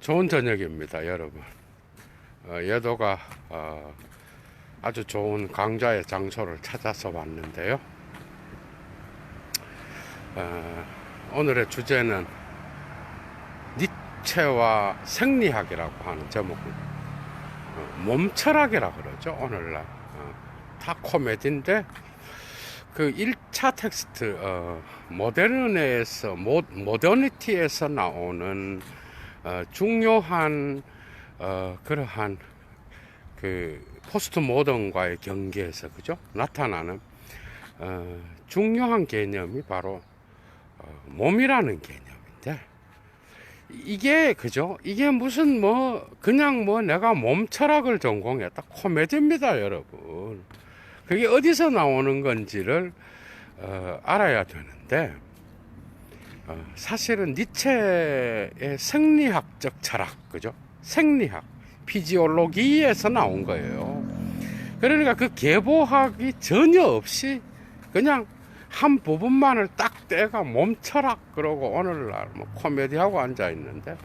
좋은 저녁입니다, 여러분. 예도가 아주 좋은 강좌의 장소를 찾아서 왔는데요. 오늘의 주제는 니체와 생리학이라고 하는 제목입니다. 몸철학이라고 그러죠, 오늘날. 다 코미디인데, 그 1차 텍스트, 모더니티에서 나오는 중요한 그러한 그 포스트 모던과의 경계에서 그죠 나타나는 중요한 개념이 바로 몸이라는 개념인데, 이게 그죠, 이게 무슨 그냥 내가 몸 철학을 전공했다 코미디입니다, 여러분. 그게 어디서 나오는 건지를 알아야 되는데, 사실은 니체의 생리학적 철학, 그죠? 생리학, 피지올로기에서 나온 거예요. 그러니까 그 계보학이 전혀 없이 그냥 한 부분만을 딱 떼가 몸철학 그러고 오늘날 코미디하고 앉아 있는데,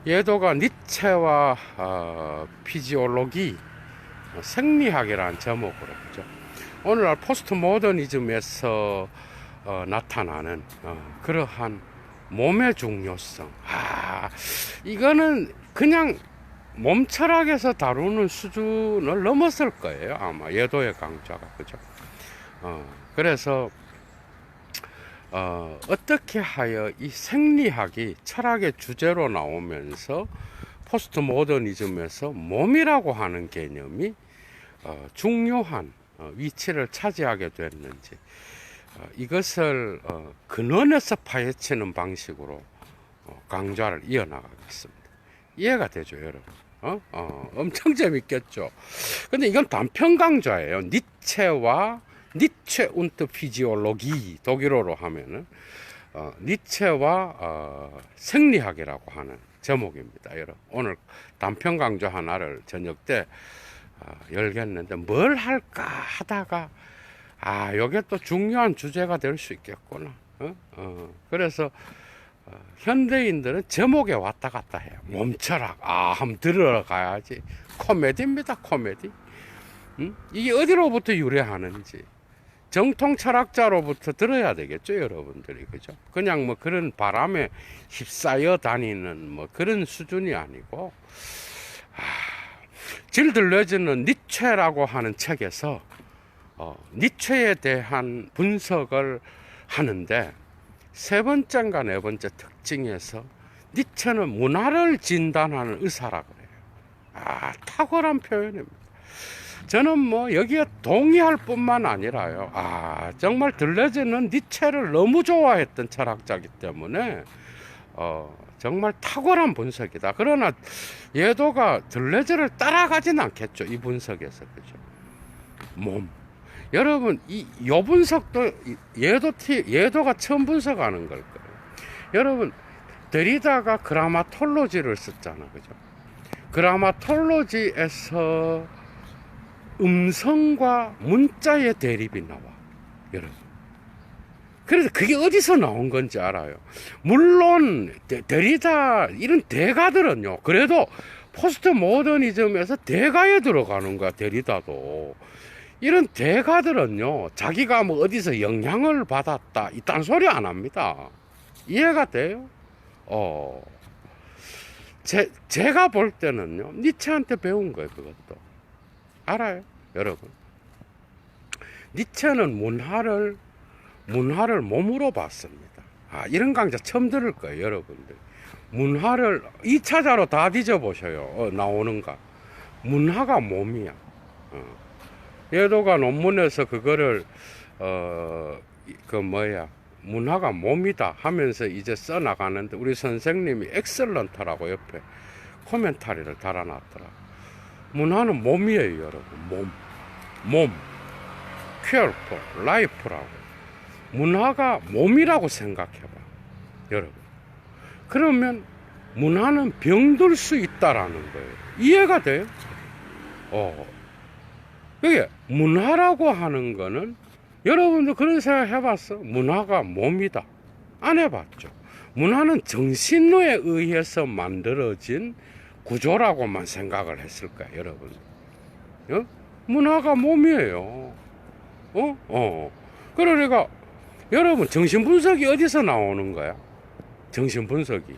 예도가 니체와 피지올로기, 생리학이라는 제목으로, 그죠? 오늘날 포스트 모더니즘에서 나타나는 그러한 몸의 중요성. 이거는 그냥 몸철학에서 다루는 수준을 넘었을 거예요, 아마 예도의 강좌가, 그죠? 그래서 어떻게 하여 이 생리학이 철학의 주제로 나오면서 포스트 모더니즘에서 몸이라고 하는 개념이 중요한 위치를 차지하게 됐는지, 이것을 근원에서 파헤치는 방식으로 강좌를 이어나가겠습니다. 이해가 되죠, 여러분? 엄청 재밌겠죠? 근데 이건 단편 강좌예요. 니체 운트 피지올로기, 독일어로 하면은 니체와 생리학이라고 하는 제목입니다, 여러분. 오늘 단편 강좌 하나를 저녁 때 열겠는데, 뭘 할까 하다가 요게 또 중요한 주제가 될 수 있겠구나. 그래서 현대인들은 제목에 왔다 갔다 해요. 몸철학, 한번 들어가야지. 코미디입니다, 코미디. 이게 어디로부터 유래하는지 정통 철학자로부터 들어야 되겠죠, 여러분들이, 그죠? 그냥 그런 바람에 휩싸여 다니는 그런 수준이 아니고, 질들레즈는 니체라고 하는 책에서 니체에 대한 분석을 하는데, 세 번째인가 네 번째 특징에서 니체는 문화를 진단하는 의사라 그래요. 탁월한 표현입니다. 저는 여기에 동의할 뿐만 아니라요, 정말 들레즈는 니체를 너무 좋아했던 철학자이기 때문에 정말 탁월한 분석이다. 그러나 예도가 들레즈를 따라가진 않겠죠, 이 분석에서, 그죠? 몸. 여러분, 요 분석도 예도가 처음 분석하는 걸 거예요. 여러분, 데리다가 그라마톨로지를 썼잖아, 그죠? 그라마톨로지에서 음성과 문자의 대립이 나와, 여러분. 그래서 그게 어디서 나온 건지 알아요? 물론 데리다 이런 대가들은요, 그래도 포스트 모더니즘에서 대가에 들어가는 거야, 데리다도. 이런 대가들은요, 자기가 어디서 영향을 받았다 이딴 소리 안 합니다. 이해가 돼요? 제가 볼 때는요, 니체한테 배운 거예요, 그것도. 알아요, 여러분? 니체는 문화를 몸으로 봤습니다. 이런 강좌 처음 들을 거예요, 여러분들. 문화를 2차자로 다 뒤져보셔요. 나오는가. 문화가 몸이야. 예도가 논문에서 그거를 문화가 몸이다 하면서 이제 써나가는데, 우리 선생님이 엑셀런트라고 옆에 코멘타리를 달아놨더라. 문화는 몸이에요, 여러분. 몸, 퀘어풀, 라이프라고. 문화가 몸이라고 생각해봐, 여러분. 그러면 문화는 병들 수 있다라는 거예요. 이해가 돼요? 그게 문화라고 하는 거는, 여러분도 그런 생각 해봤어? 문화가 몸이다. 안 해봤죠? 문화는 정신에 의해서 만들어진 구조라고만 생각을 했을까요, 여러분? 문화가 몸이에요. 그러니까 여러분, 정신분석이 어디서 나오는 거야? 정신분석은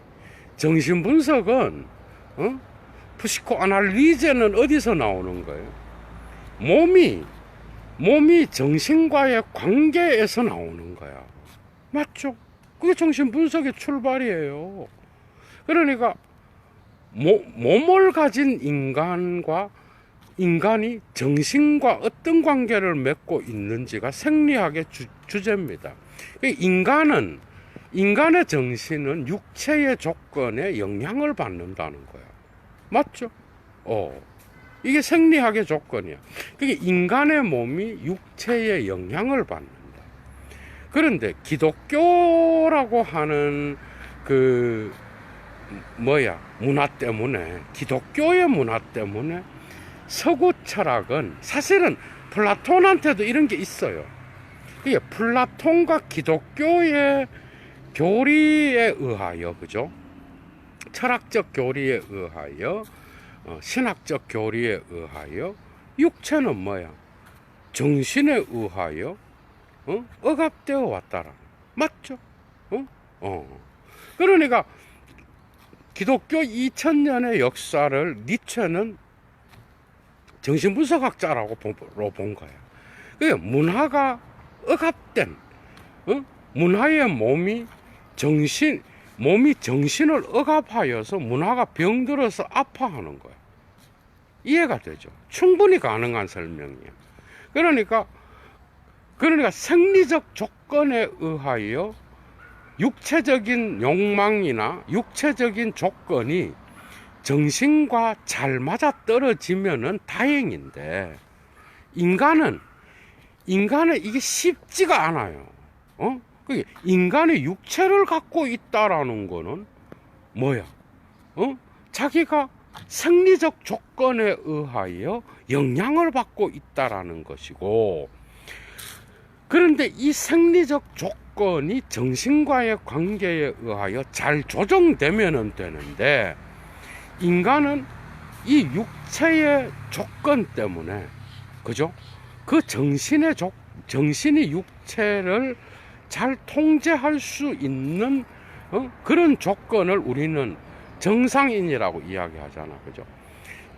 푸시코 아날리제는 어디서 나오는 거예요? 몸이 정신과의 관계에서 나오는 거야. 맞죠? 그게 정신분석의 출발이에요. 그러니까 몸을 가진 인간이 정신과 어떤 관계를 맺고 있는지가 생리학의 주제입니다. 인간의 정신은 육체의 조건에 영향을 받는다는 거야. 맞죠? 이게 생리학의 조건이야. 그게 인간의 몸이 육체에 영향을 받는다. 그런데 기독교라고 하는 기독교의 문화 때문에 서구 철학은 사실은 플라톤한테도 이런 게 있어요. 이게 플라톤과 기독교의 교리에 의하여, 그죠? 철학적 교리에 의하여, 신학적 교리에 의하여, 육체는 뭐야? 정신에 의하여, 억압되어 왔다라. 맞죠? 그러니까, 기독교 2000년의 역사를 니체는 정신분석학자라고 본 거야. 그게 문화가 억압된, 문화의 몸이 정신을 억압하여서 문화가 병들어서 아파하는 거야. 이해가 되죠? 충분히 가능한 설명이야. 그러니까 생리적 조건에 의하여 육체적인 욕망이나 육체적인 조건이 정신과 잘 맞아 떨어지면은 다행인데, 인간은 이게 쉽지가 않아요. 인간의 육체를 갖고 있다라는 거는 뭐야? 자기가 생리적 조건에 의하여 영향을 받고 있다라는 것이고, 그런데 이 생리적 조건이 정신과의 관계에 의하여 잘 조정되면 되는데, 인간은 이 육체의 조건 때문에, 그죠? 그 정신이 육체를 잘 통제할 수 있는 그런 조건을 우리는 정상인이라고 이야기하잖아, 그죠?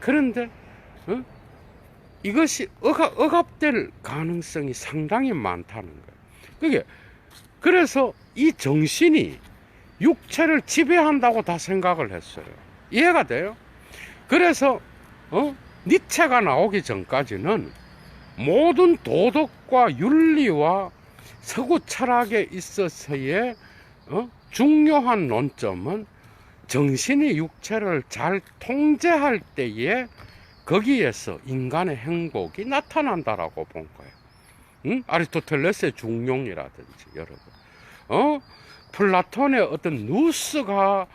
그런데 이것이 억압될 가능성이 상당히 많다는 거예요. 그래서 이 정신이 육체를 지배한다고 다 생각을 했어요. 이해가 돼요? 그래서 니체가 나오기 전까지는 모든 도덕과 윤리와 서구 철학에 있어서의 중요한 논점은 정신이 육체를 잘 통제할 때에 거기에서 인간의 행복이 나타난다라고 본 거예요. 아리스토텔레스의 중용이라든지, 여러분. 플라톤의 어떤 누스가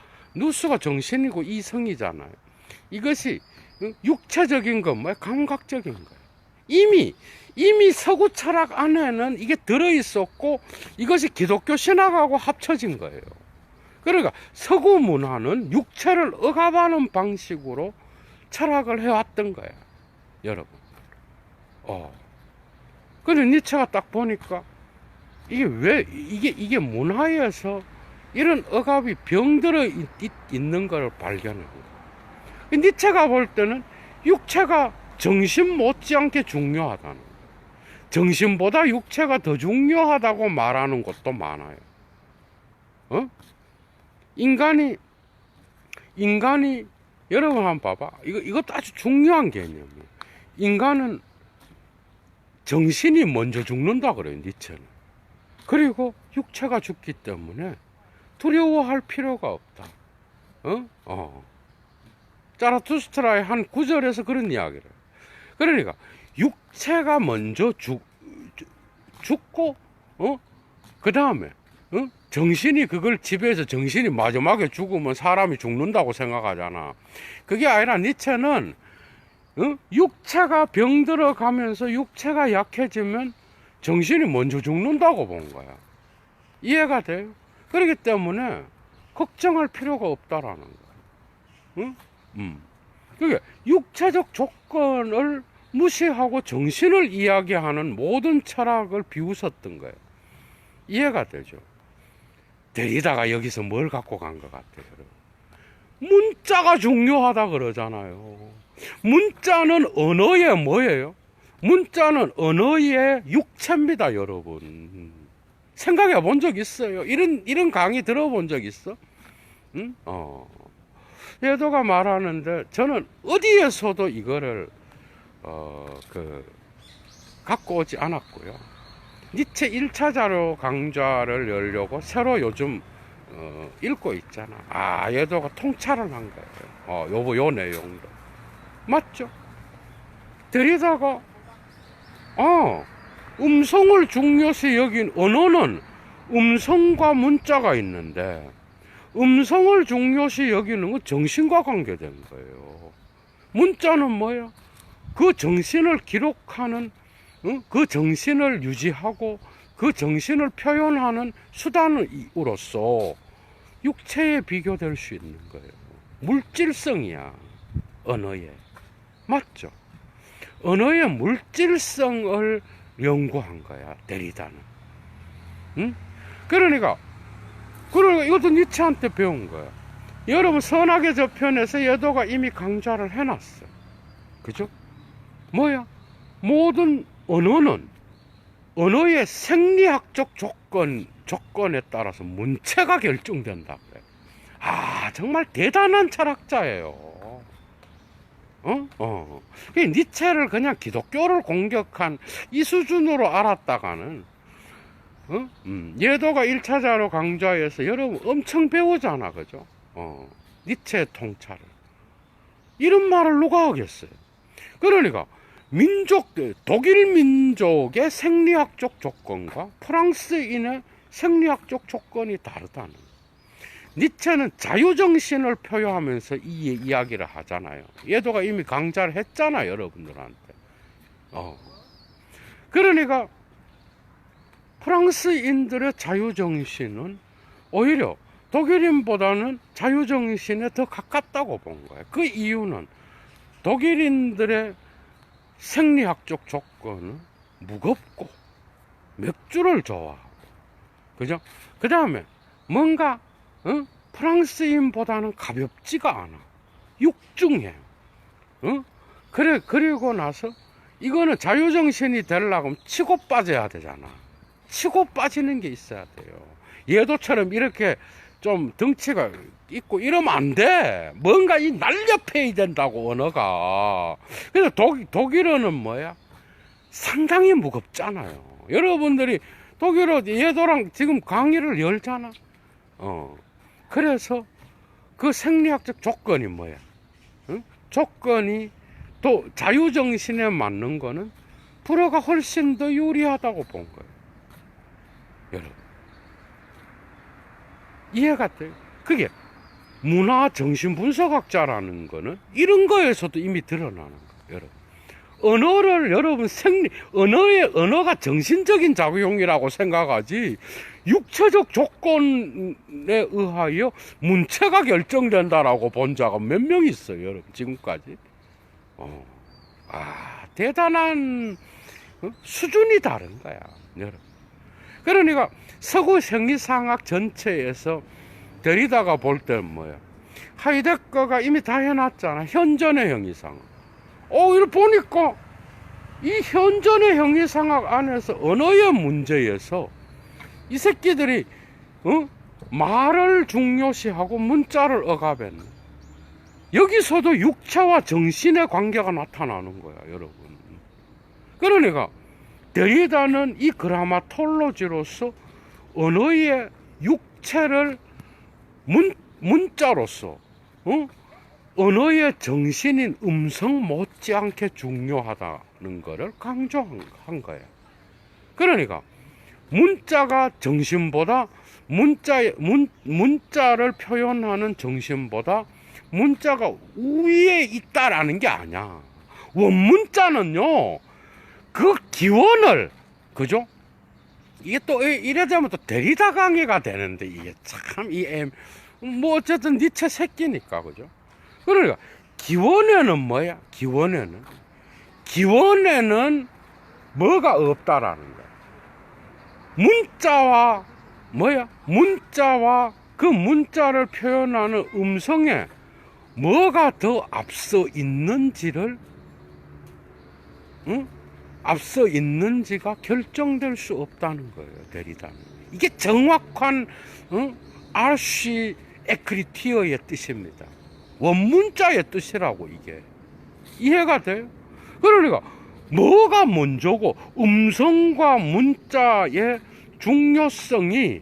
정신이고 이성이잖아요. 이것이 육체적인 것, 감각적인 거예요. 이미 서구 철학 안에는 이게 들어있었고, 이것이 기독교 신학하고 합쳐진 거예요. 그러니까 서구 문화는 육체를 억압하는 방식으로 철학을 해왔던 거야, 여러분. 그래서 니체가 딱 보니까 이게 문화에서 이런 억압이 병들어 있는 걸 발견한 거야. 니체가 볼 때는 육체가 정신 못지않게 중요하다는 거야. 정신보다 육체가 더 중요하다고 말하는 것도 많아요. 인간이 여러분 한번 봐봐. 이것도 아주 중요한 개념이에요. 인간은 정신이 먼저 죽는다 그래요, 니체는. 그리고 육체가 죽기 때문에 두려워할 필요가 없다. 자라투스트라의 한 구절에서 그런 이야기를 해요. 그러니까 육체가 먼저 죽고 그 다음에 정신이 그걸 지배해서 정신이 마지막에 죽으면 사람이 죽는다고 생각하잖아. 그게 아니라 니체는 육체가 병들어 가면서 육체가 약해지면 정신이 먼저 죽는다고 본 거야. 이해가 돼요? 그렇기 때문에 걱정할 필요가 없다라는 거야. 응? 그게 육체적 조건을 무시하고 정신을 이야기하는 모든 철학을 비웃었던 거예요. 이해가 되죠? 데리다가 여기서 뭘 갖고 간 것 같아요, 여러분? 문자가 중요하다 그러잖아요. 문자는 언어의 뭐예요? 문자는 언어의 육체입니다, 여러분. 생각해 본 적 있어요? 이런 강의 들어본 적 있어? 응? 예도가 말하는데, 저는 어디에서도 이거를, 갖고 오지 않았고요. 니체 1차 자료 강좌를 열려고 새로 요즘, 읽고 있잖아. 예도가 통찰을 한 거예요. 요 내용도. 맞죠? 데리다가, 음성을 중요시 여긴 언어는 음성과 문자가 있는데, 음성을 중요시 여기는 건 정신과 관계된 거예요. 문자는 뭐야? 그 정신을 기록하는, 그 정신을 유지하고 그 정신을 표현하는 수단으로서 육체에 비교될 수 있는 거예요. 물질성이야, 언어에. 맞죠? 언어의 물질성을 연구한 거야, 데리다는. 그러니까 이것도 니체한테 배운 거야. 여러분, 선악의 저편에서 예도가 이미 강좌를 해놨어. 그죠? 뭐야? 모든 언어는 언어의 생리학적 조건에 따라서 문체가 결정된다. 정말 대단한 철학자예요. 니체를 그냥 기독교를 공격한 이 수준으로 알았다가는, 예도가 1차 자료 강좌에서 여러분 엄청 배우잖아, 그죠? 니체의 통찰을. 이런 말을 누가 하겠어요? 그러니까, 독일 민족의 생리학적 조건과 프랑스인의 생리학적 조건이 다르다는. 니체는 자유정신을 표현하면서 이 이야기를 하잖아요. 예도가 이미 강좌를 했잖아, 여러분들한테. 그러니까 프랑스인들의 자유정신은 오히려 독일인보다는 자유정신에 더 가깝다고 본 거예요. 그 이유는 독일인들의 생리학적 조건은 무겁고 맥주를 좋아하고, 그죠? 그 다음에 뭔가 프랑스인보다는 가볍지가 않아. 육중해. 그리고 나서 이거는 자유정신이 되려면 치고 빠져야 되잖아. 치고 빠지는 게 있어야 돼요. 예도처럼 이렇게 좀 덩치가 있고 이러면 안 돼. 뭔가 날렵해야 된다고, 언어가. 그래서 독일어는 뭐야? 상당히 무겁잖아요. 여러분들이 독일어 예도랑 지금 강의를 열잖아. 그래서 그 생리학적 조건이 뭐야? 조건이 또 자유정신에 맞는 거는 불어가 훨씬 더 유리하다고 본 거예요. 여러분, 이해가 돼요? 그게 문화정신분석학자라는 거는 이런 거에서도 이미 드러나는 거예요, 여러분. 언어를 여러분 언어가 정신적인 작용이라고 생각하지, 육체적 조건에 의하여 문체가 결정된다라고 본 자가 몇 명 있어요, 여러분, 지금까지. 대단한 수준이 다른 거야, 여러분. 그러니까 서구 생리상학 전체에서 데리다가 볼 때는 뭐야? 하이데거가 이미 다 해놨잖아, 현존의 형이상학. 이걸 보니까 이 현존의 형이상학 안에서 언어의 문제에서 이 새끼들이 말을 중요시하고 문자를 억압했네. 여기서도 육체와 정신의 관계가 나타나는 거야, 여러분. 그러니까 데리다는 이 그라마톨로지로서 언어의 육체를 문자로서 언어의 정신인 음성 못지않게 중요하다는 것을 강조한 거예요. 그러니까 문자가 정신보다 문자를 표현하는 정신보다 문자가 우위에 있다라는 게 아니야. 원문자는요, 그 기원을, 그죠? 이게 또 이래 되면 또 데리다 강의가 되는데, 이게 참 뭐 어쨌든 니체 새끼니까, 그죠? 그러니까 기원에는 뭐야? 기원에는 뭐가 없다라는 거야. 문자와 뭐야? 문자와 그 문자를 표현하는 음성에 뭐가 더 앞서 있는지를, 응? 앞서 있는지가 결정될 수 없다는 거예요, 데리다는. 이게 정확한, 응? RC 에크리티어의 뜻입니다. 원문자의 뜻이라고, 이게. 이해가 돼요? 그러니까 뭐가 먼저고, 음성과 문자의 중요성이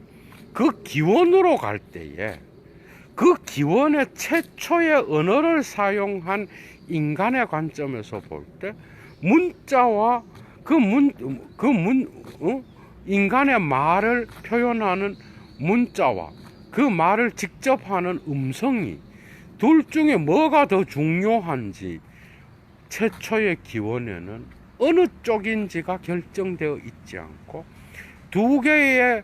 그 기원으로 갈 때에 그 기원의 최초의 언어를 사용한 인간의 관점에서 볼 때 문자와 인간의 말을 표현하는 문자와 그 말을 직접 하는 음성이 둘 중에 뭐가 더 중요한지 최초의 기원에는 어느 쪽인지가 결정되어 있지 않고 두 개의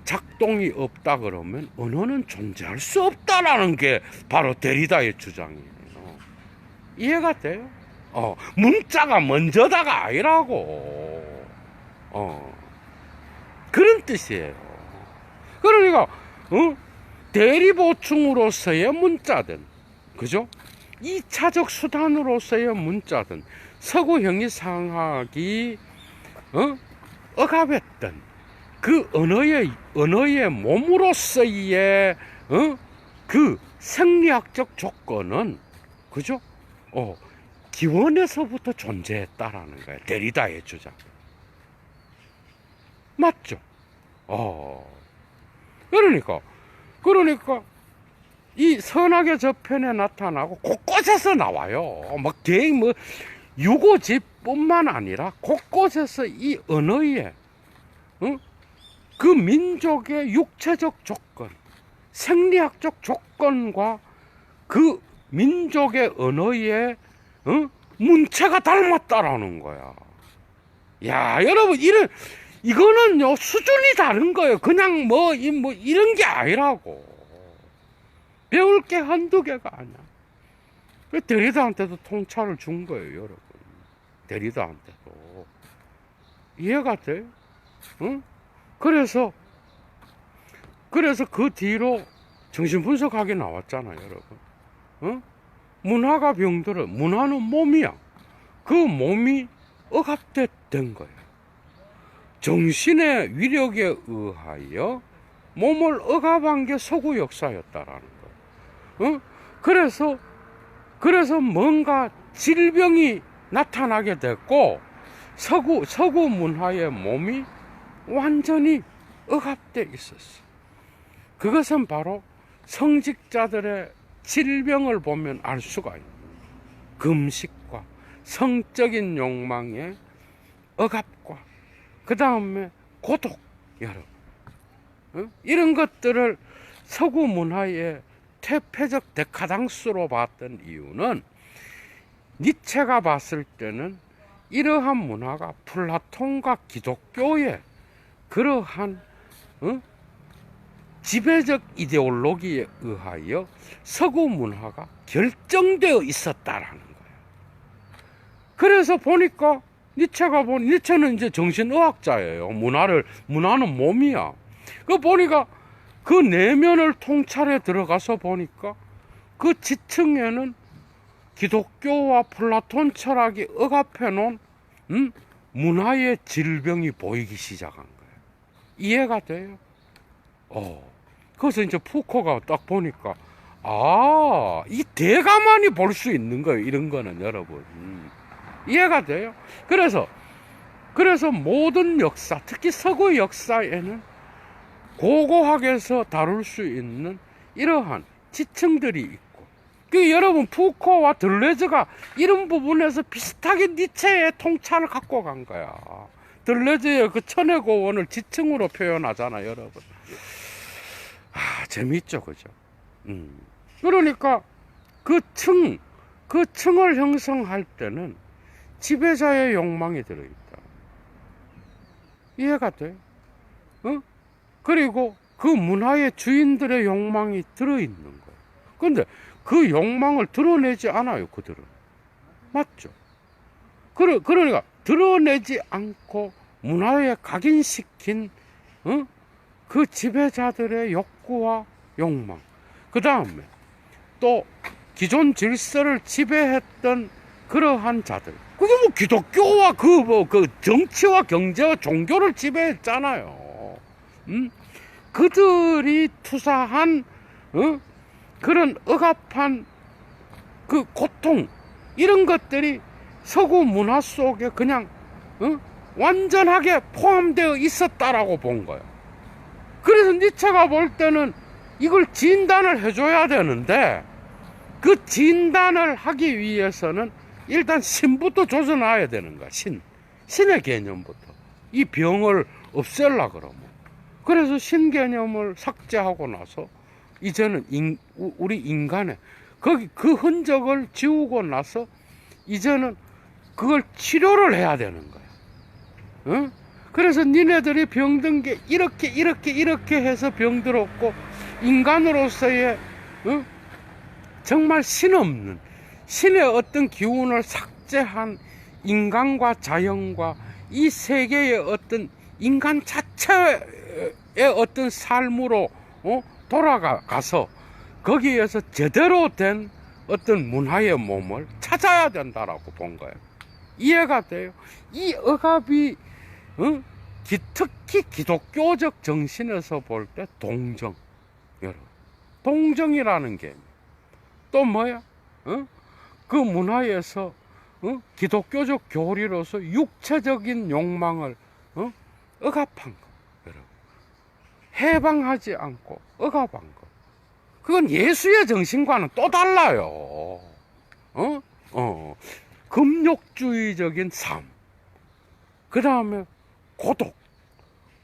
작동이 없다 그러면 언어는 존재할 수 없다라는 게 바로 데리다의 주장이에요. 이해가 돼요? 문자가 먼저다가 아니라고. 그런 뜻이에요. 그러니까 대리보충으로서의 문자든, 그죠? 2차적 수단으로서의 문자든, 서구 형이상학이 억압했던 그 언어의 몸으로서의 그 생리학적 조건은, 그죠? 기원에서부터 존재했다라는 거예요. 데리다의 주장. 맞죠? 그러니까 이 선악의 저편에 나타나고 곳곳에서 나와요. 막 유고집뿐만 아니라 곳곳에서 이 언어의 그 민족의 육체적 조건, 생리학적 조건과 그 민족의 언어의 문체가 닮았다라는 거야. 야, 여러분, 이거는요, 수준이 다른 거예요. 그냥 이런 게 아니라고. 배울 게 한두 개가 아니야. 데리다한테도 통찰을 준 거예요, 여러분. 데리다한테도. 이해가 돼요? 응? 그래서 그 뒤로 정신분석학이 나왔잖아요, 여러분. 문화가 병들어. 문화는 몸이야. 그 몸이 억압된 거예요. 정신의 위력에 의하여 몸을 억압한 게 서구 역사였다라는 거예요. 그래서 뭔가 질병이 나타나게 됐고, 서구 문화의 몸이 완전히 억압돼 있었어. 그것은 바로 성직자들의 질병을 보면 알 수가 있는 금식과 성적인 욕망의 억압과 그 다음에 고독, 여러분. 이런 것들을 서구 문화의 퇴폐적 데카당스로 봤던 이유는 니체가 봤을 때는 이러한 문화가 플라톤과 기독교의 그러한 지배적 이데올로기에 의하여 서구 문화가 결정되어 있었다라는 거예요. 그래서 보니까 니체는 이제 정신의학자예요. 문화는 몸이야. 그 보니까 그 내면을 통찰에 들어가서 보니까 그 지층에는 기독교와 플라톤 철학이 억압해 놓은 문화의 질병이 보이기 시작한 거예요. 이해가 돼요? 그래서 이제 푸코가 딱 보니까 이 대가만이 볼 수 있는 거예요. 이런 거는 여러분. 이해가 돼요? 그래서 모든 역사, 특히 서구 역사에는 고고학에서 다룰 수 있는 이러한 지층들이 있고, 여러분 푸코와 들레즈가 이런 부분에서 비슷하게 니체의 통찰을 갖고 간 거야. 들레즈의 그 천의 고원을 지층으로 표현하잖아, 여러분. 재밌죠, 그죠? 그러니까 그 층을 형성할 때는 지배자의 욕망이 들어있다. 이해가 돼? 그리고 그 문화의 주인들의 욕망이 들어있는 거예요. 그런데 그 욕망을 드러내지 않아요, 그들은. 맞죠? 그러니까 드러내지 않고 문화에 각인시킨 그 지배자들의 욕구와 욕망. 그 다음에 또 기존 질서를 지배했던 그러한 자들. 그게 뭐 기독교와 그 정치와 경제와 종교를 지배했잖아요. 그들이 투사한 그런 억압한 그 고통, 이런 것들이 서구 문화 속에 그냥 완전하게 포함되어 있었다라고 본 거예요. 그래서 니체가 볼 때는 이걸 진단을 해줘야 되는데, 그 진단을 하기 위해서는 일단 신부터 조져놔야 되는 거야. 신의 개념부터. 이 병을 없앨라 그러면. 그래서 신 개념을 삭제하고 나서 이제는 우리 인간의 그 흔적을 지우고 나서 이제는 그걸 치료를 해야 되는 거야. 그래서 니네들이 병든 게 이렇게 해서 병들었고, 인간으로서의 정말 신없는, 신의 어떤 기운을 삭제한 인간과 자연과 이 세계의 어떤 인간 자체의 어떤 삶으로 돌아가서 거기에서 제대로 된 어떤 문화의 몸을 찾아야 된다라고 본 거예요. 이해가 돼요? 이 억압이 특히 기독교적 정신에서 볼 때 동정, 여러분, 동정이라는 게 또 뭐야? 그 문화에서 기독교적 교리로서 육체적인 욕망을 억압한 거, 여러분, 해방하지 않고 억압한 거. 그건 예수의 정신과는 또 달라요. 금욕주의적인 삶, 그 다음에 고독,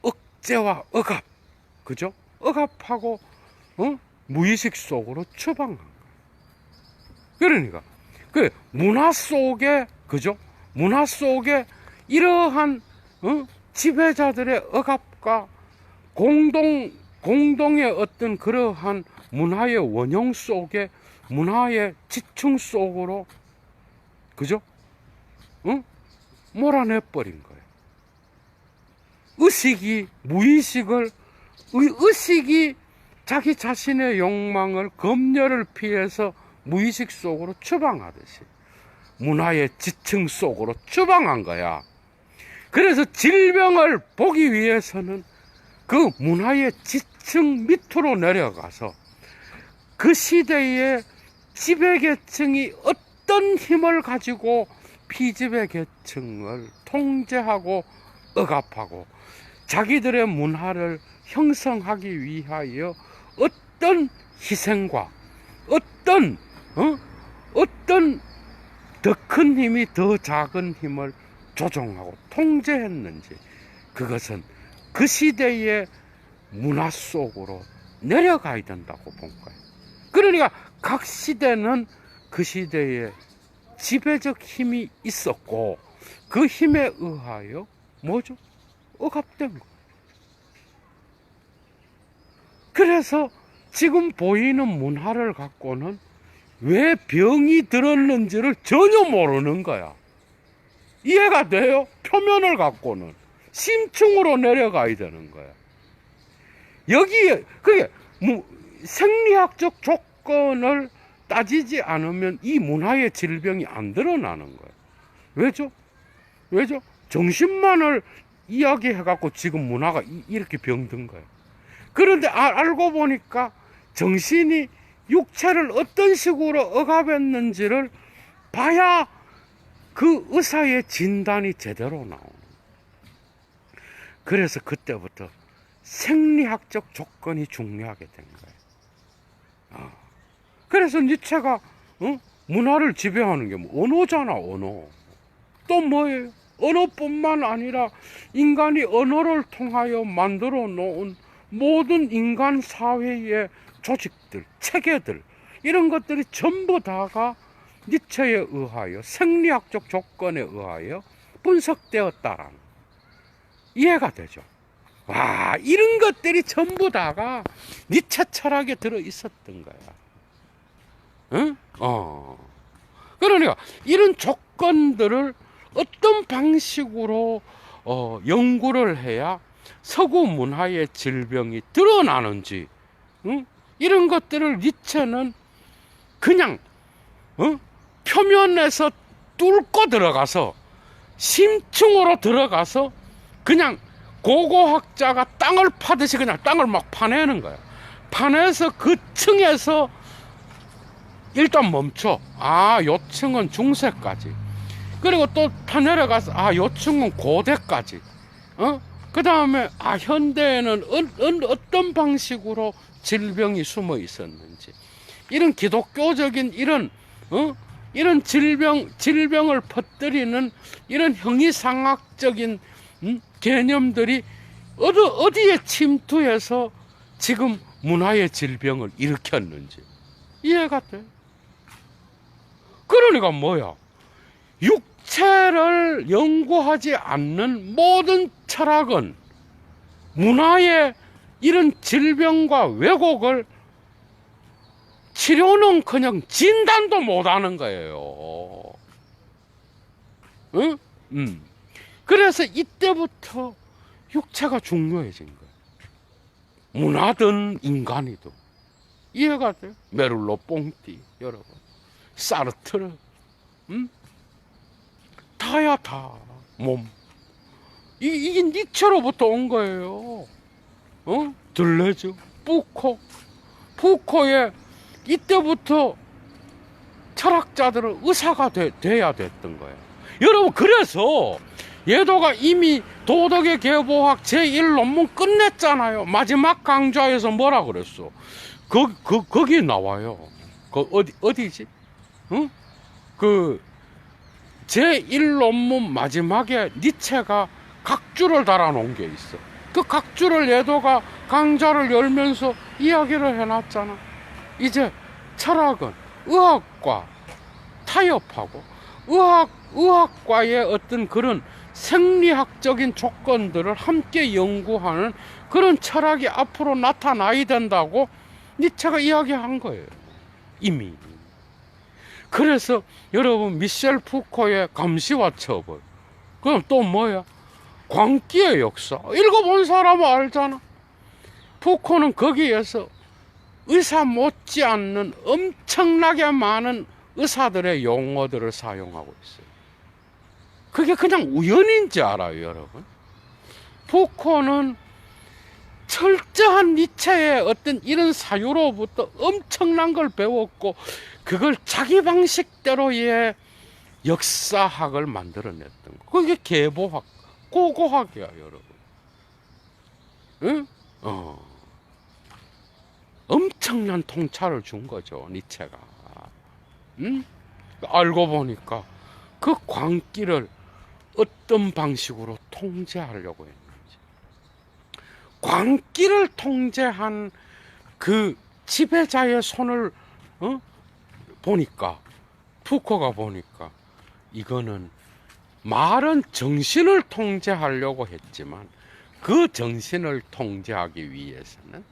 억제와 억압, 그죠? 억압하고 무의식 속으로 처방한 거예요. 그러니까 그 문화 속에, 그죠? 문화 속에 이러한 지배자들의 억압과 공동의 어떤 그러한 문화의 원형 속에, 문화의 지층 속으로, 그죠? 몰아내버린 거예요. 의식이 자기 자신의 욕망을, 검열을 피해서 무의식 속으로 처방하듯이 문화의 지층 속으로 처방한 거야. 그래서 질병을 보기 위해서는 그 문화의 지층 밑으로 내려가서 그 시대의 지배계층이 어떤 힘을 가지고 피지배계층을 통제하고 억압하고 자기들의 문화를 형성하기 위하여 어떤 희생과 어떤 더 큰 힘이 더 작은 힘을 조종하고 통제했는지, 그것은 그 시대의 문화 속으로 내려가야 된다고 본 거예요. 그러니까 각 시대는 그 시대에 지배적 힘이 있었고, 그 힘에 의하여 뭐죠? 억압된 거예요. 그래서 지금 보이는 문화를 갖고는 왜 병이 들었는지를 전혀 모르는 거야. 이해가 돼요? 표면을 갖고는 심층으로 내려가야 되는 거야. 여기에 그게 생리학적 조건을 따지지 않으면 이 문화의 질병이 안 드러나는 거예요. 왜죠? 정신만을 이야기해갖고 지금 문화가 이렇게 병든 거예요. 그런데 알고 보니까 정신이 육체를 어떤 식으로 억압했는지를 봐야 그 의사의 진단이 제대로 나오는 거예요. 그래서 그때부터 생리학적 조건이 중요하게 된 거예요. 그래서 니체가 문화를 지배하는 게 뭐 언어잖아, 언어. 또 뭐예요? 언어뿐만 아니라 인간이 언어를 통하여 만들어 놓은 모든 인간 사회의 조직들, 체계들, 이런 것들이 전부 다가 니체에 의하여, 생리학적 조건에 의하여 분석되었다라는, 이해가 되죠? 와, 이런 것들이 전부 다가 니체 철학에 들어 있었던 거야. 응? 그러니까 이런 조건들을 어떤 방식으로 연구를 해야 서구 문화의 질병이 드러나는지, 응? 이런 것들을 니체는 그냥 표면에서 뚫고 들어가서 심층으로 들어가서 그냥 고고학자가 땅을 파듯이 그냥 땅을 막 파내는 거야. 파내서 그 층에서 일단 멈춰. 아, 요 층은 중세까지. 그리고 또 파내려가서 아, 요 층은 고대까지. 그 다음에 아, 현대에는 어떤 방식으로 질병이 숨어 있었는지, 이런 기독교적인 이런 이런 질병을 퍼뜨리는 이런 형이상학적인 개념들이 어디에 침투해서 지금 문화의 질병을 일으켰는지 이해가 돼. 그러니까 뭐야? 육체를 연구하지 않는 모든 철학은 문화의 이런 질병과 왜곡을 치료는커녕 진단도 못하는 거예요. 응? 그래서 이때부터 육체가 중요해진 거예요. 문화든 인간이든. 이해가 돼요? 메를로 뽕띠 여러분, 사르트르, 다야 다 몸. 이게 니체로부터 온 거예요. 들레즈, 푸코의 이때부터 철학자들은 의사가 돼야 됐던 거예요. 여러분, 그래서 예도가 이미 도덕의 계보학 제1논문 끝냈잖아요. 마지막 강좌에서 뭐라 그랬어? 거기 나와요. 어디지? 그 제1논문 마지막에 니체가 각주를 달아놓은 게 있어. 그 각주를 예도가 강좌를 열면서 이야기를 해놨잖아. 이제 철학은 의학과 타협하고 의학과의 어떤 그런 생리학적인 조건들을 함께 연구하는 그런 철학이 앞으로 나타나야 된다고 니체가 이야기한 거예요. 이미. 그래서 여러분, 미셸 푸코의 감시와 처벌, 그럼 또 뭐야? 광기의 역사. 읽어본 사람은 알잖아. 푸코는 거기에서 의사 못지않는 엄청나게 많은 의사들의 용어들을 사용하고 있어요. 그게 그냥 우연인지 알아요, 여러분? 푸코는 철저한 니체의 어떤 이런 사유로부터 엄청난 걸 배웠고, 그걸 자기 방식대로의 역사학을 만들어냈던 거. 그게 계보학, 고고학이야, 여러분. 응? 엄청난 통찰을 준 거죠, 니체가. 응? 알고 보니까 그 광기를 어떤 방식으로 통제하려고 했는지, 광기를 통제한 그 지배자의 손을 보니까, 푸코가 보니까 이거는 말은 정신을 통제하려고 했지만 그 정신을 통제하기 위해서는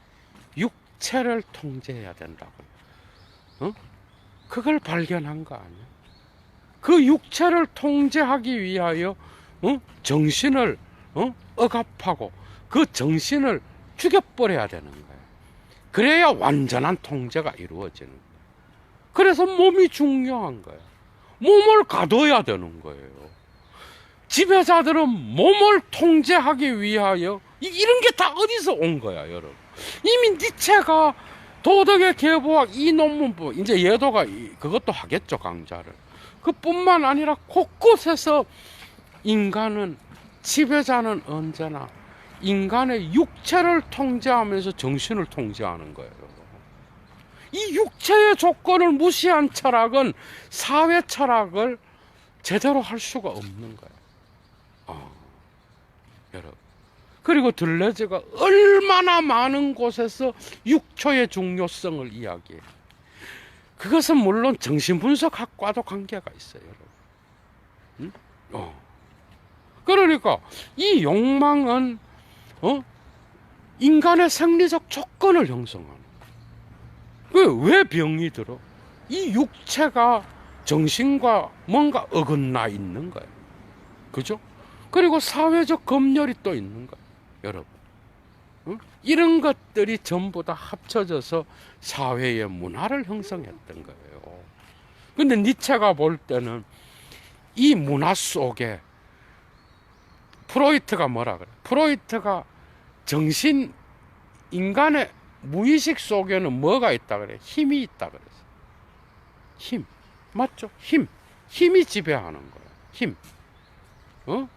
육체를 통제해야 된다고요. 그걸 발견한 거 아니야? 그 육체를 통제하기 위하여 정신을 억압하고 그 정신을 죽여버려야 되는 거예요. 그래야 완전한 통제가 이루어지는 거예요. 그래서 몸이 중요한 거예요. 몸을 가둬야 되는 거예요. 지배자들은 몸을 통제하기 위하여 이런 게 다 어디서 온 거야, 여러분? 이미 니체가 도덕의 계보학 이 논문, 이제 예도가 그것도 하겠죠, 강좌를. 그뿐만 아니라 곳곳에서 인간은, 지배자는 언제나 인간의 육체를 통제하면서 정신을 통제하는 거예요. 이 육체의 조건을 무시한 철학은 사회 철학을 제대로 할 수가 없는 거예요. 여러분. 그리고 들레즈가 얼마나 많은 곳에서 육초의 중요성을 이야기해요. 그것은 물론 정신분석학과도 관계가 있어요, 여러분. 그러니까 이 욕망은 인간의 생리적 조건을 형성하는 거예요. 왜 병이 들어? 이 육체가 정신과 뭔가 어긋나 있는 거예요. 그죠? 그리고 사회적 검열이 또 있는 거예요. 여러분. 응? 이런 것들이 전부 다 합쳐져서 사회의 문화를 형성했던 거예요. 근데 니체가 볼 때는 이 문화 속에 프로이트가 뭐라 그래? 프로이트가 정신, 인간의 무의식 속에는 뭐가 있다 그래? 힘이 있다 그랬어. 힘. 맞죠? 힘. 힘이 지배하는 거야. 힘. 어?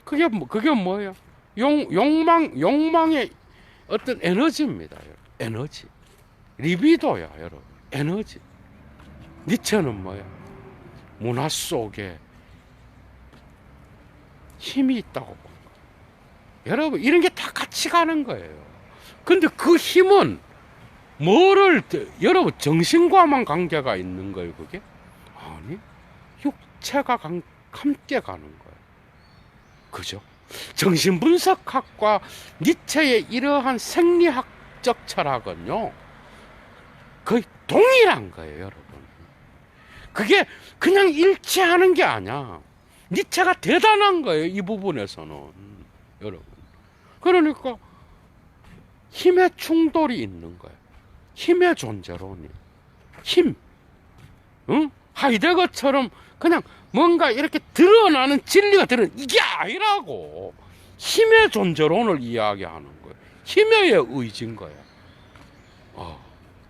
그게 뭐예요? 욕망의 어떤 에너지입니다. 여러분. 에너지. 리비도야, 여러분. 에너지. 니체는 뭐야? 문화 속에 힘이 있다고 본 거예요. 여러분, 이런 게 다 같이 가는 거예요. 근데 그 힘은 여러분, 정신과만 관계가 있는 거예요, 그게? 아니, 육체가 함께 가는 거예요. 그죠? 정신분석학과 니체의 이러한 생리학적 철학은요, 거의 동일한 거예요, 여러분. 그게 그냥 일치하는 게 아니야. 니체가 대단한 거예요, 이 부분에서는. 여러분. 그러니까 힘의 충돌이 있는 거예요. 힘의 존재론이. 힘. 응? 하이데거처럼 그냥 뭔가 이렇게 드러나는 진리가 이게 아니라고. 힘의 존재론을 이야기하는 거예요. 힘의 의지인 거예요.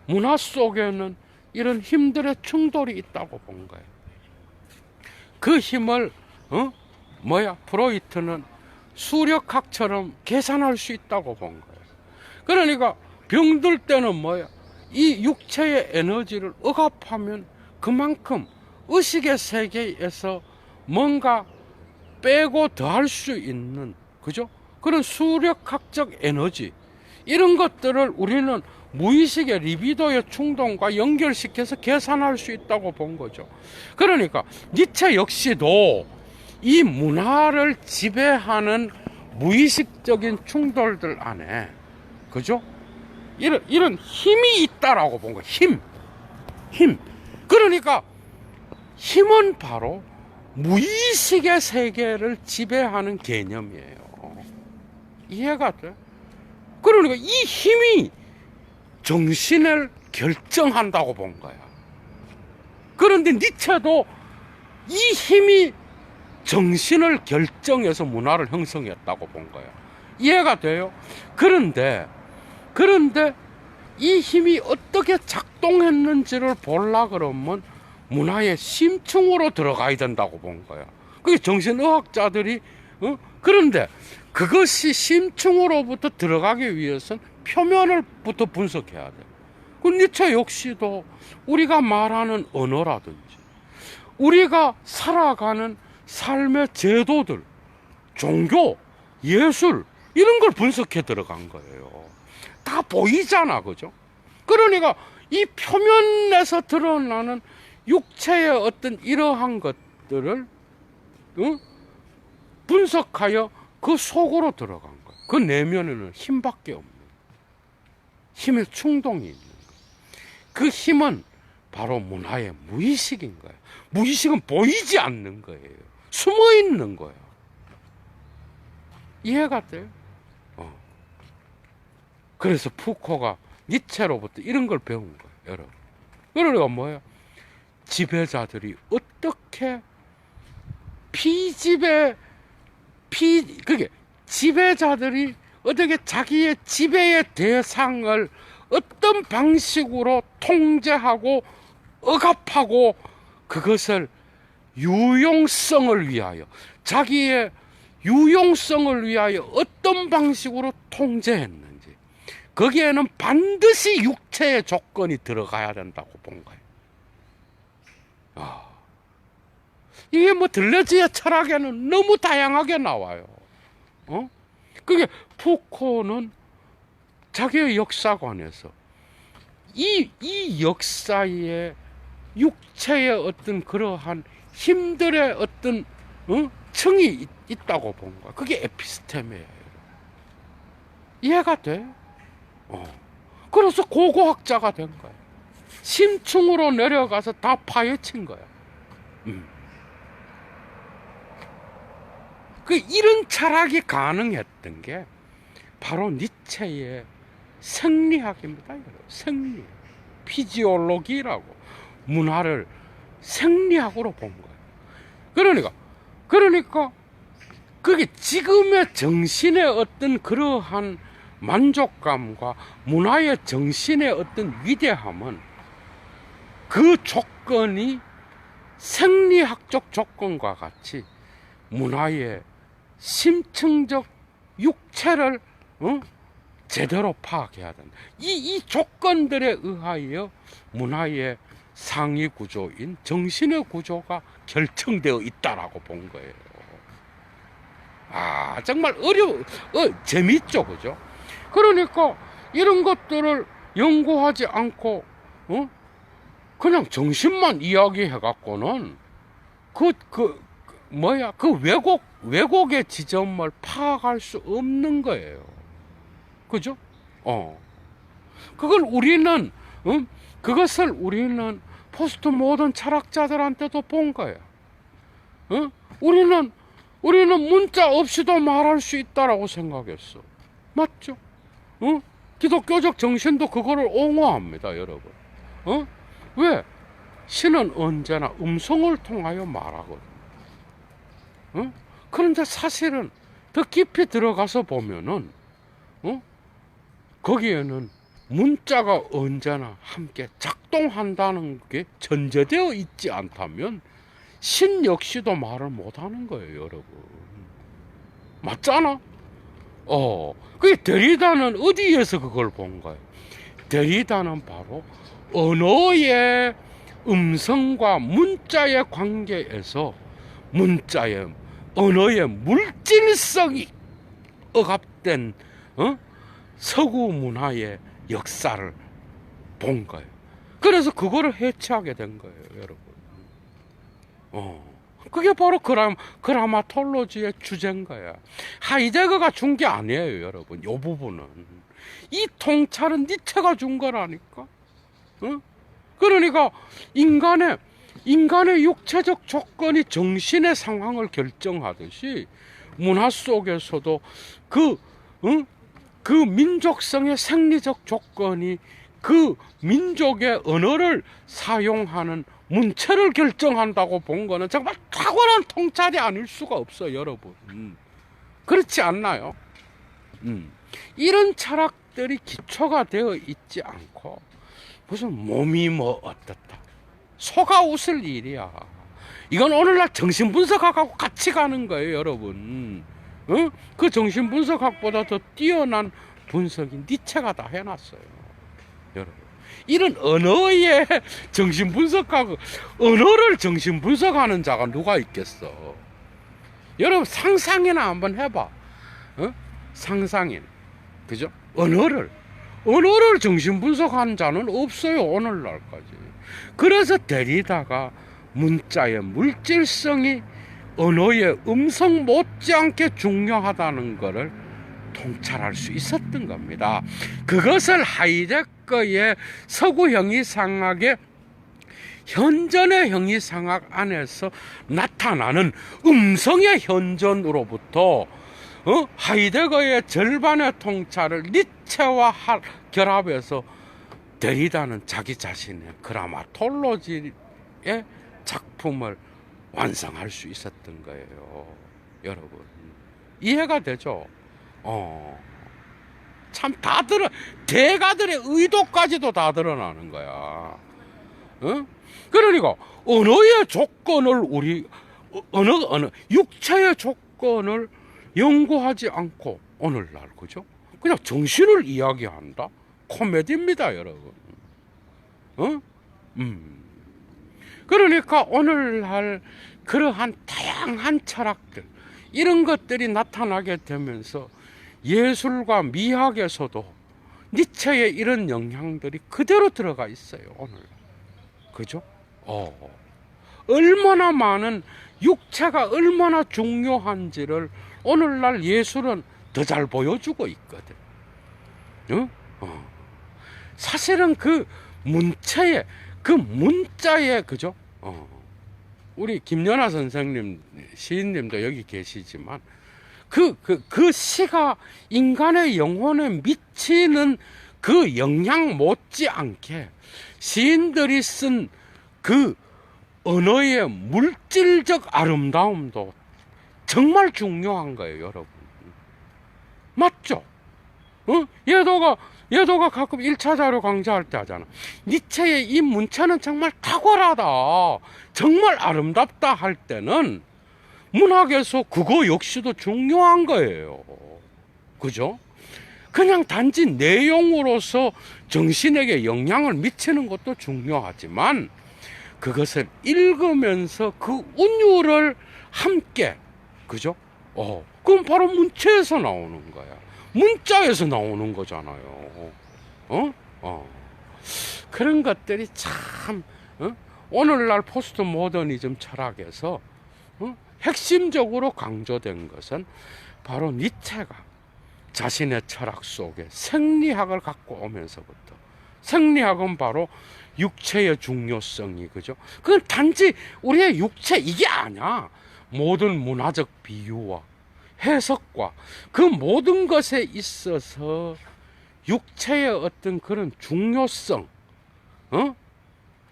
문화 속에는 이런 힘들의 충돌이 있다고 본 거예요. 그 힘을 프로이트는 수력학처럼 계산할 수 있다고 본 거예요. 그러니까 병들 때는 이 육체의 에너지를 억압하면 그만큼 의식의 세계에서 뭔가 빼고 더할 수 있는, 그죠? 그런 수력학적 에너지, 이런 것들을 우리는 무의식의 리비도의 충동과 연결시켜서 계산할 수 있다고 본 거죠. 그러니까 니체 역시도 이 문화를 지배하는 무의식적인 충돌들 안에, 그죠? 이런 힘이 있다라고 본 거예요. 힘. 그러니까 힘은 바로 무의식의 세계를 지배하는 개념이에요. 이해가 돼? 그러니까 이 힘이 정신을 결정한다고 본 거야. 그런데 니체도 이 힘이 정신을 결정해서 문화를 형성했다고 본 거야. 이해가 돼요? 그런데 이 힘이 어떻게 작동했는지를 보려 그러면 문화의 심층으로 들어가야 된다고 본 거야. 그게 정신의학자들이 그런데 그것이 심층으로부터 들어가기 위해서는 표면을부터 분석해야 돼. 그 니체 역시도 우리가 말하는 언어라든지 우리가 살아가는 삶의 제도들, 종교, 예술, 이런 걸 분석해 들어간 거예요. 다 보이잖아, 그죠? 그러니까 이 표면에서 드러나는 육체의 어떤 이러한 것들을 분석하여 그 속으로 들어간 거예요. 그 내면에는 힘밖에 없는, 힘의 충동이 있는 거예요. 그 힘은 바로 문화의 무의식인 거예요. 무의식은 보이지 않는 거예요. 숨어 있는 거예요. 이해가 돼요? 그래서 푸코가 니체로부터 이런 걸 배운 거예요, 여러분. 그러니까 뭐예요? 지배자들이 어떻게 그게 지배자들이 어떻게 자기의 지배의 대상을 어떤 방식으로 통제하고 억압하고 그것을 유용성을 위하여, 자기의 유용성을 위하여 어떤 방식으로 통제했는지, 거기에는 반드시 육체의 조건이 들어가야 된다고 본 거예요. 이게 들레즈의 철학에는 너무 다양하게 나와요. 그게 푸코는 자기의 역사관에서 이 역사의 육체의 어떤 그러한 힘들의 어떤 층이 있다고 본 거야. 그게 에피스테메예요. 이해가 돼? 그래서 고고학자가 된 거야. 심층으로 내려가서 다 파헤친 거야. 이런 철학이 가능했던 게 바로 니체의 생리학입니다. 생리. 피지올로기라고 문화를 생리학으로 본 거예요. 그러니까 그게 지금의 정신의 어떤 그러한 만족감과 문화의 정신의 어떤 위대함은 그 조건이 생리학적 조건과 같이 문화의 심층적 육체를 제대로 파악해야 된다. 이 조건들에 의하여 문화의 상위 구조인 정신의 구조가 결정되어 있다라고 본 거예요. 정말 재밌죠, 그죠? 그러니까 이런 것들을 연구하지 않고 그냥 정신만 이야기해갖고는 왜곡의 지점을 파악할 수 없는 거예요. 그죠? 그것을 우리는 포스트 모던 철학자들한테도 본 거예요. 우리는 문자 없이도 말할 수 있다라고 생각했어. 맞죠? 기독교적 정신도 그거를 옹호합니다, 여러분. 왜? 신은 언제나 음성을 통하여 말하거든. 그런데 사실은 더 깊이 들어가서 보면은, 거기에는 문자가 언제나 함께 작동한다는 게 전제되어 있지 않다면 신 역시도 말을 못하는 거예요, 여러분. 맞잖아? 그게 데리다는 어디에서 그걸 본 거예요? 데리다는 바로 언어의 음성과 문자의 관계에서 언어의 물질성이 억압된 서구 문화의 역사를 본 거예요. 그래서 그거를 해체하게 된 거예요, 여러분. 그게 바로 그라마톨로지의 주제인 거야. 하이데거가 준 게 아니에요, 여러분. 이 부분은 이 통찰은 니체가 준 거라니까. 그러니까 인간의 육체적 조건이 정신의 상황을 결정하듯이 문화 속에서도 그 민족성의 생리적 조건이 그 민족의 언어를 사용하는 문체를 결정한다고 본 거는 정말 탁월한 통찰이 아닐 수가 없어요, 여러분. 그렇지 않나요? 이런 철학들이 기초가 되어 있지 않고 무슨 몸이 뭐 어떻다, 소가 웃을 일이야. 이건 오늘날 정신분석학하고 같이 가는 거예요, 여러분. 그 정신분석학보다 더 뛰어난 분석이 니체가 다 해놨어요, 여러분. 이런 언어의 정신분석하고 언어를 정신분석하는 자가 누가 있겠어? 여러분 상상이나 한번 해봐. 상상인, 그죠? 언어를 정신분석하는 자는 없어요, 오늘날까지. 그래서 데리다가 문자의 물질성이 언어의 음성 못지않게 중요하다는 것을 통찰할 수 있었던 겁니다. 그것을 하이데거의 서구 형이상학의 현존의 형이상학 안에서 나타나는 음성의 현존으로부터 하이데거의 절반의 통찰을 니체와 결합해서 데리다는 자기 자신의 그라마톨로지의 작품을 완성할 수 있었던 거예요, 여러분. 이해가 되죠? 참 대가들의 의도까지도 다 드러나는 거야. 그러니까 언어의 조건을 육체의 조건을 연구하지 않고 오늘날, 그죠? 그냥 정신을 이야기한다? 코미디입니다, 여러분. 그러니까 오늘날 그러한 다양한 철학들, 이런 것들이 나타나게 되면서 예술과 미학에서도 니체의 이런 영향들이 그대로 들어가 있어요, 오늘. 그죠? 얼마나 많은 육체가 얼마나 중요한지를 오늘날 예술은 더 잘 보여주고 있거든. 어? 사실은 그 문체에, 그 문자에, 그죠? 우리 김연아 선생님, 시인님도 여기 계시지만, 그 시가 인간의 영혼에 미치는 그 영향 못지않게 시인들이 쓴 그 언어의 물질적 아름다움도 정말 중요한 거예요, 여러분. 맞죠? 얘도가 가끔 1차 자료 강좌할 때 하잖아. 니체의 이 문체는 정말 탁월하다, 정말 아름답다 할 때는 문학에서 그거 역시도 중요한 거예요. 그죠? 그냥 단지 내용으로서 정신에게 영향을 미치는 것도 중요하지만, 그것을 읽으면서 그 운율을 함께, 그죠? 그럼 바로 문체에서 나오는 거야. 문자에서 나오는 거잖아요. 그런 것들이 참, 오늘날 포스트 모더니즘 철학에서 핵심적으로 강조된 것은 바로 니체가 자신의 철학 속에 생리학을 갖고 오면서부터, 생리학은 바로 육체의 중요성이, 그죠? 그건 단지 우리의 육체, 이게 아니야. 모든 문화적 비유와 해석과 그 모든 것에 있어서 육체의 어떤 그런 중요성,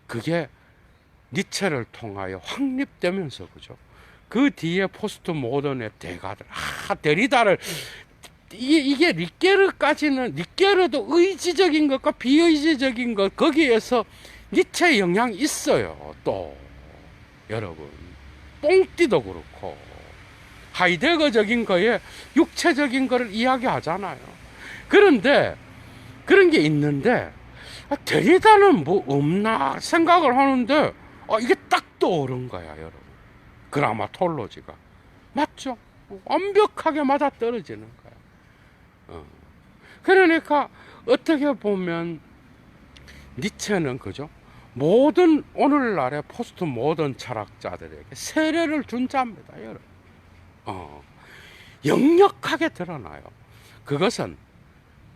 그게 니체를 통하여 확립되면서, 그죠? 그 뒤에 포스트 모던의 대가들, 데리다를, 이게 닉게르까지는, 닉게르도 의지적인 것과 비의지적인 것, 거기에서 니체의 영향이 있어요. 또 여러분, 뽕띠도 그렇고 하이데거적인 거에 육체적인 거를 이야기하잖아요. 그런데 그런 게 있는데, 데리다는 뭐 없나 생각을 하는데, 이게 딱 떠오른 거야, 여러분. 그라마톨로지가. 맞죠? 완벽하게 맞아 떨어지는 거야. 그러니까 어떻게 보면 니체는, 그죠? 모든 오늘날의 포스트 모던 철학자들에게 세례를 준 자입니다, 여러분. 역력하게 드러나요. 그것은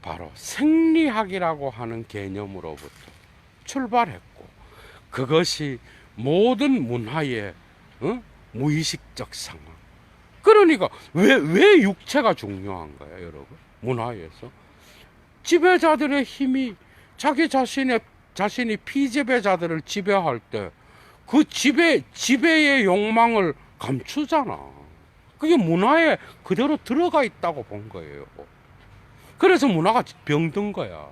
바로 생리학이라고 하는 개념으로부터 출발했고, 그것이 모든 문화의 무의식적 상황. 그러니까 왜 육체가 중요한 거야, 여러분? 문화에서 지배자들의 힘이 자기 자신이 피지배자들을 지배할 때 그 지배의 욕망을 감추잖아. 그게 문화에 그대로 들어가 있다고 본 거예요. 그래서 문화가 병든 거야.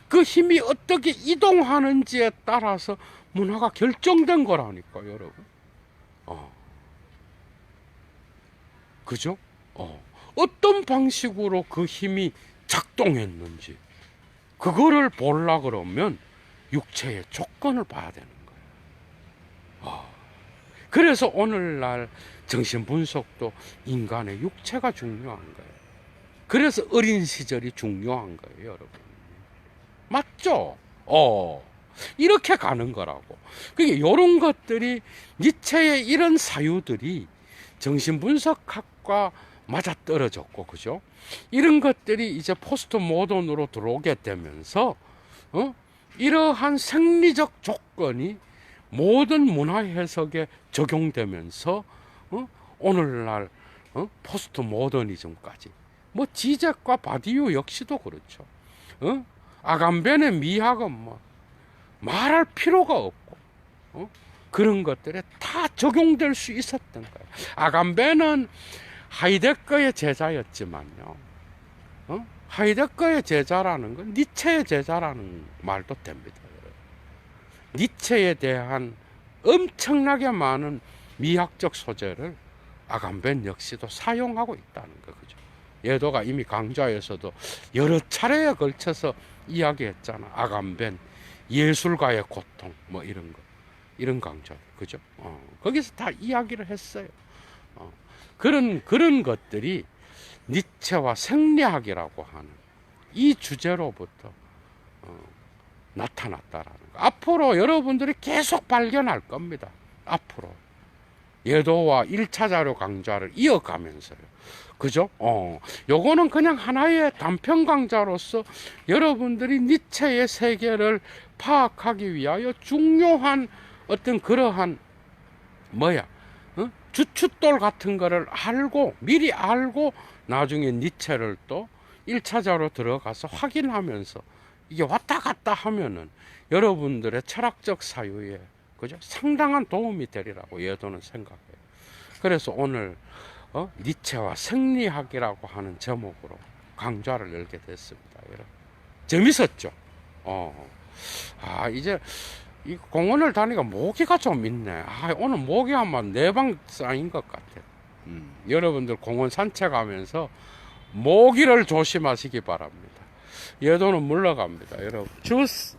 그 힘이 어떻게 이동하는지에 따라서 문화가 결정된 거라니까, 여러분. 그죠? 어떤 방식으로 그 힘이 작동했는지, 그거를 보려 그러면 육체의 조건을 봐야 되는 거예요. 그래서 오늘날 정신분석도 인간의 육체가 중요한 거예요. 그래서 어린 시절이 중요한 거예요, 여러분. 맞죠? 이렇게 가는 거라고. 그게 이런 것들이, 니체의 이런 사유들이 정신분석학과 맞아떨어졌고, 그죠? 이런 것들이 이제 포스트 모던으로 들어오게 되면서, 이러한 생리적 조건이 모든 문화 해석에 적용되면서, 오늘날 포스트 모더니즘까지, 뭐 지젝과 바디유 역시도 그렇죠. 아감벤의 미학은 뭐 말할 필요가 없고, 그런 것들에 다 적용될 수 있었던 거예요. 아감벤은 하이데거의 제자였지만요, 하이데거의 제자라는 건 니체의 제자라는 말도 됩니다. 니체에 대한 엄청나게 많은 미학적 소재를 아감벤 역시도 사용하고 있다는 거죠. 예도가 이미 강좌에서도 여러 차례에 걸쳐서 이야기했잖아. 아감벤, 예술가의 고통, 뭐 이런 거, 이런 강좌, 그죠? 거기서 다 이야기를 했어요. 그런 것들이 니체와 생리학이라고 하는 이 주제로부터 나타났다라는 거. 앞으로 여러분들이 계속 발견할 겁니다. 앞으로 예도와 1차 자료 강좌를 이어가면서요. 그죠? 요거는 그냥 하나의 단편 강좌로서 여러분들이 니체의 세계를 파악하기 위하여 중요한 어떤 그러한 주춧돌 같은 거를 알고, 미리 알고, 나중에 니체를 또 1차자로 들어가서 확인하면서 이게 왔다 갔다 하면은 여러분들의 철학적 사유에, 그죠? 상당한 도움이 되리라고 예도는 생각해요. 그래서 오늘, 니체와 생리학이라고 하는 제목으로 강좌를 열게 됐습니다. 여러분. 재밌었죠? 이제, 이 공원을 다니까 모기가 좀 있네. 오늘 모기 한번 4방 쌓인 것 같아. 여러분들 공원 산책하면서 모기를 조심하시기 바랍니다. 얘도는 물러갑니다. 여러분. 주스.